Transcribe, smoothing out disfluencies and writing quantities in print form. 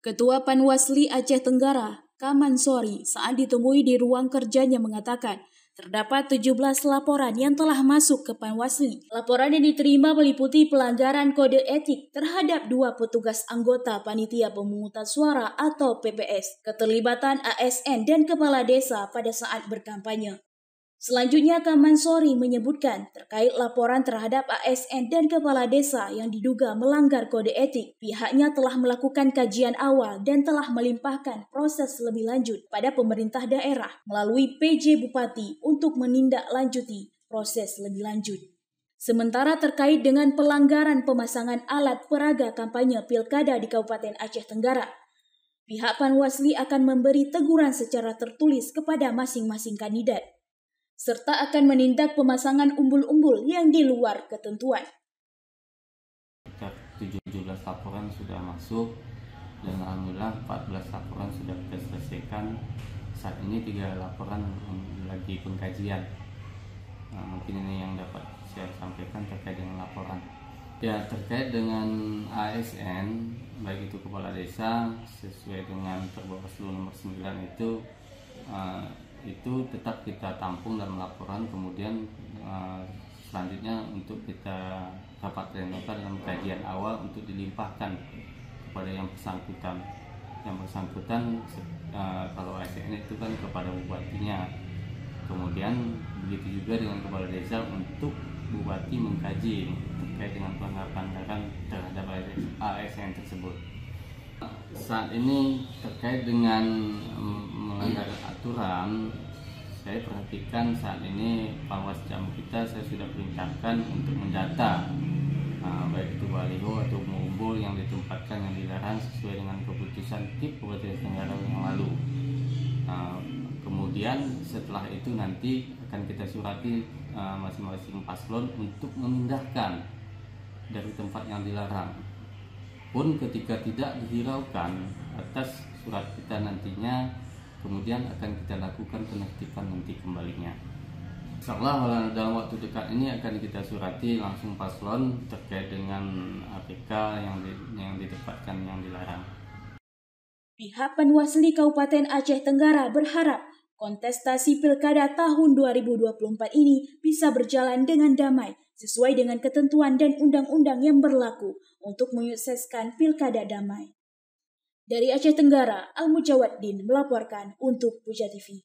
Ketua Panwasli Aceh Tenggara, Kaman Sori, saat ditemui di ruang kerjanya mengatakan, terdapat 17 laporan yang telah masuk ke Panwasli. Laporan yang diterima meliputi pelanggaran kode etik terhadap 2 petugas anggota Panitia Pemungutan Suara atau PPS, keterlibatan ASN dan kepala desa pada saat berkampanye. Selanjutnya, Kaman Sori menyebutkan terkait laporan terhadap ASN dan kepala desa yang diduga melanggar kode etik, pihaknya telah melakukan kajian awal dan telah melimpahkan proses lebih lanjut pada pemerintah daerah melalui PJ Bupati untuk menindaklanjuti proses lebih lanjut. Sementara terkait dengan pelanggaran pemasangan alat peraga kampanye pilkada di Kabupaten Aceh Tenggara, pihak Panwasli akan memberi teguran secara tertulis kepada masing-masing kandidat, serta akan menindak pemasangan umbul-umbul yang di luar ketentuan. 17 laporan sudah masuk dan alhamdulillah 14 laporan sudah kita selesaikan. Saat ini 3 laporan lagi pengkajian. Mungkin ini yang dapat saya sampaikan terkait dengan laporan. Ya, terkait dengan ASN, baik itu kepala desa sesuai dengan Perbawaslu nomor 9 itu tetap kita tampung dalam laporan, kemudian selanjutnya untuk kita rapat pleno dalam kajian awal untuk dilimpahkan kepada yang bersangkutan. Yang bersangkutan kalau ASN itu kan kepada bupatinya, kemudian begitu juga dengan kepala desa untuk bupati mengkaji terkait dengan pelanggaran terhadap ASN tersebut. Saat ini terkait dengan melanggar aturan, saya perhatikan saat ini Panwas Jamu kita saya sudah perintahkan untuk mendata baik itu baliho atau umbul yang ditempatkan yang dilarang sesuai dengan keputusan TIP Kabupaten Tenggara yang lalu. Kemudian setelah itu nanti akan kita surati masing-masing paslon untuk memindahkan dari tempat yang dilarang. Pun ketika tidak dihiraukan atas surat kita nantinya, kemudian akan kita lakukan penertiban nanti kembalinya. Insyaallah dalam waktu dekat ini akan kita surati langsung paslon terkait dengan APK yang ditempatkan yang dilarang. Pihak Panwasli Kabupaten Aceh Tenggara berharap kontestasi pilkada tahun 2024 ini bisa berjalan dengan damai sesuai dengan ketentuan dan undang-undang yang berlaku untuk menyukseskan pilkada damai. Dari Aceh Tenggara, Al Mujawaddin melaporkan untuk Puja TV.